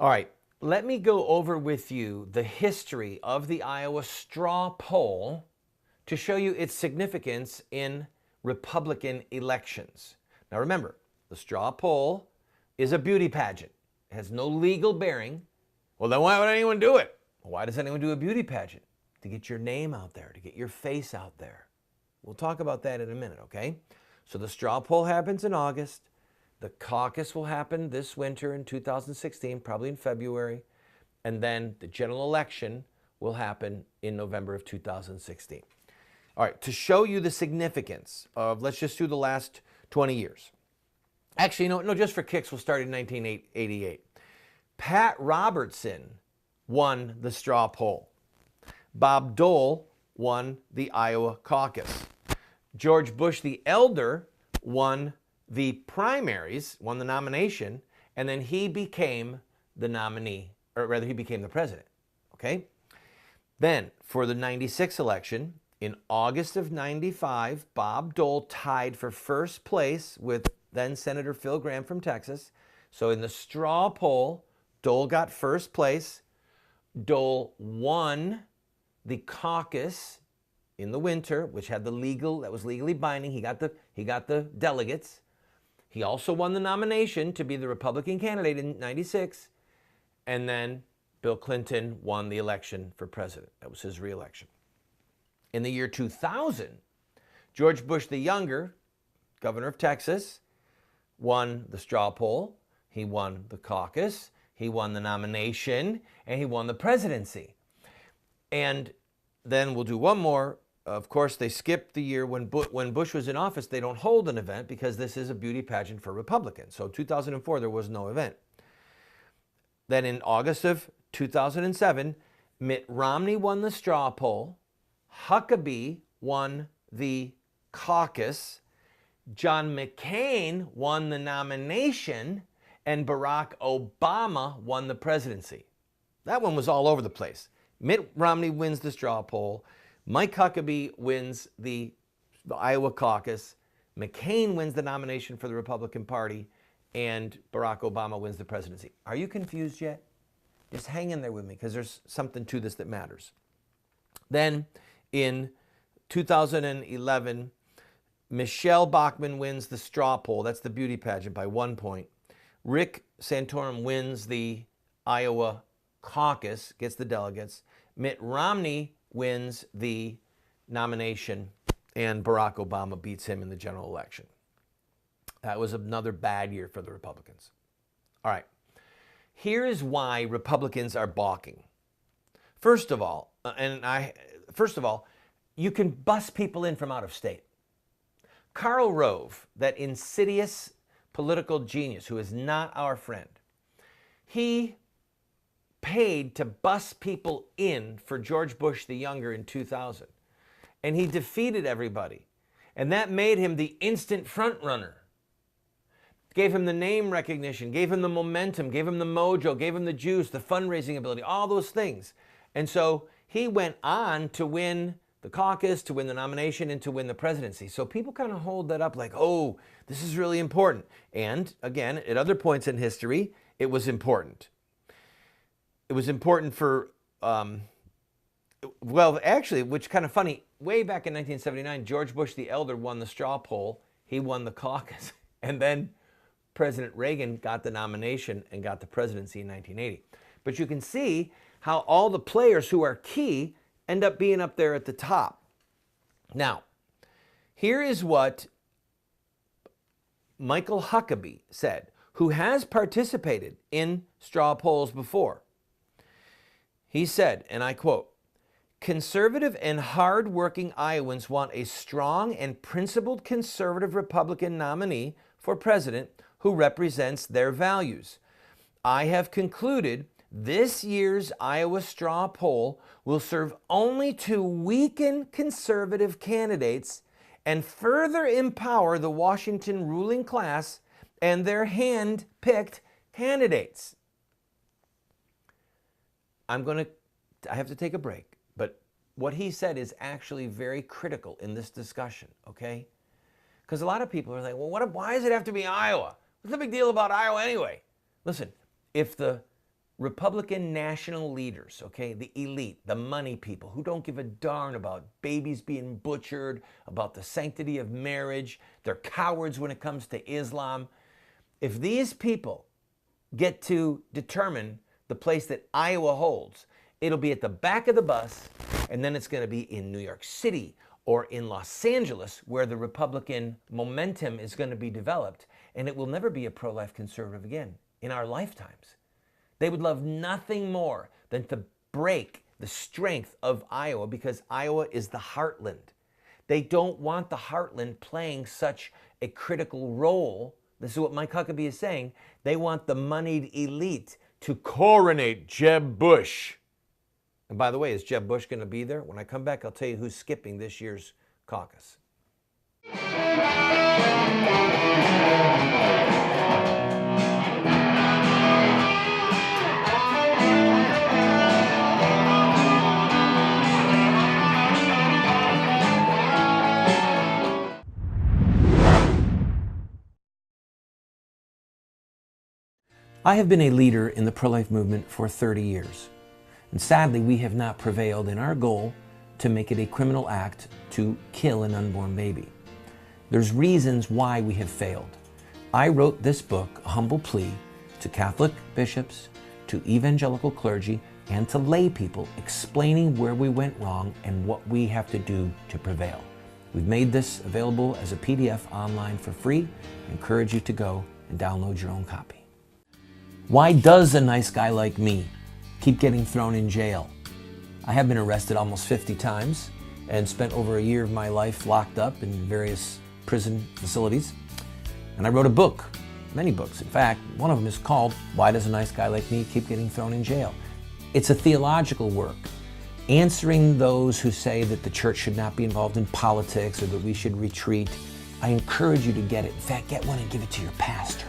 All right, let me go over with you the history of the Iowa straw poll to show you its significance in Republican elections. Now remember, the straw poll is a beauty pageant. It has no legal bearing. Well, then why would anyone do it? Why does anyone do a beauty pageant? To get your name out there, to get your face out there. We'll talk about that in a minute, okay? So the straw poll happens in August. The caucus will happen this winter in 2016, probably in February. And then the general election will happen in November of 2016. All right, to show you the significance of, let's just do the last 20 years. Actually, no, just for kicks, we'll start in 1988. Pat Robertson won the straw poll. Bob Dole won the Iowa caucus. George Bush the Elder won the primaries, won the nomination, and then he became the nominee, or rather he became the president, okay? Then for the 96 election, in August of 95, Bob Dole tied for first place with then Senator Phil Gramm from Texas. So in the straw poll, Dole got first place. Dole won the caucus in the winter, which had that was legally binding. He got the delegates. He also won the nomination to be the Republican candidate in 96. And then Bill Clinton won the election for president. That was his reelection. In the year 2000, George Bush the Younger, governor of Texas, won the straw poll. He won the caucus. He won the nomination. And he won the presidency. And then we'll do one more. Of course, they skipped the year when Bush was in office. They don't hold an event because this is a beauty pageant for Republicans. So 2004, there was no event. Then in August of 2007, Mitt Romney won the straw poll. Huckabee won the caucus. John McCain won the nomination. And Barack Obama won the presidency. That one was all over the place. Mitt Romney wins the straw poll. Mike Huckabee wins the Iowa caucus. McCain wins the nomination for the Republican Party. And Barack Obama wins the presidency. Are you confused yet? Just hang in there with me because there's something to this that matters. Then in 2011, Michelle Bachmann wins the straw poll. That's the beauty pageant by 1 point. Rick Santorum wins the Iowa caucus, gets the delegates. Mitt Romney wins the nomination, and Barack Obama beats him in the general election. That was another bad year for the Republicans. All right, here is why Republicans are balking. First of all, you can bus people in from out of state. Karl Rove, that insidious political genius who is not our friend, he paid to bus people in for George Bush the Younger in 2000. And he defeated everybody. And that made him the instant front runner. Gave him the name recognition, gave him the momentum, gave him the mojo, gave him the juice, the fundraising ability, all those things. And so he went on to win the caucus, to win the nomination, and to win the presidency. So people kind of hold that up like, oh, this is really important. And again, at other points in history, it was important. It was important for, well, actually, which kind of funny, way back in 1979, George Bush the Elder won the straw poll. He won the caucus. And then President Reagan got the nomination and got the presidency in 1980. But you can see how all the players who are key end up being up there at the top. Now, here is what Michael Huckabee said, who has participated in straw polls before. He said, and I quote, "Conservative and hard-working Iowans want a strong and principled conservative Republican nominee for president who represents their values. I have concluded this year's Iowa straw poll will serve only to weaken conservative candidates and further empower the Washington ruling class and their hand-picked candidates." I have to take a break, but what he said is actually very critical in this discussion, okay? Because a lot of people are like, well, why does it have to be Iowa? What's the big deal about Iowa anyway? Listen, if the Republican national leaders, okay, the elite, the money people who don't give a darn about babies being butchered, about the sanctity of marriage, they're cowards when it comes to Islam. If these people get to determine the place that Iowa holds, it'll be at the back of the bus, and then it's going to be in New York City or in Los Angeles, where the Republican momentum is going to be developed, and it will never be a pro-life conservative again in our lifetimes. They would love nothing more than to break the strength of Iowa, because Iowa is the heartland. They don't want the heartland playing such a critical role. This is what Mike Huckabee is saying. They want the moneyed elite to coronate Jeb Bush. And by the way, is Jeb Bush going to be there? When I come back, I'll tell you who's skipping this year's caucus. I have been a leader in the pro-life movement for 30 years. And sadly, we have not prevailed in our goal to make it a criminal act to kill an unborn baby. There's reasons why we have failed. I wrote this book, A Humble Plea, to Catholic bishops, to evangelical clergy, and to lay people, explaining where we went wrong and what we have to do to prevail. We've made this available as a PDF online for free. I encourage you to go and download your own copy. Why does a nice guy like me keep getting thrown in jail? I have been arrested almost 50 times and spent over a year of my life locked up in various prison facilities. And I wrote a book, many books. In fact, one of them is called Why Does a Nice Guy Like Me Keep Getting Thrown in Jail? It's a theological work, answering those who say that the church should not be involved in politics or that we should retreat. I encourage you to get it. In fact, get one and give it to your pastor.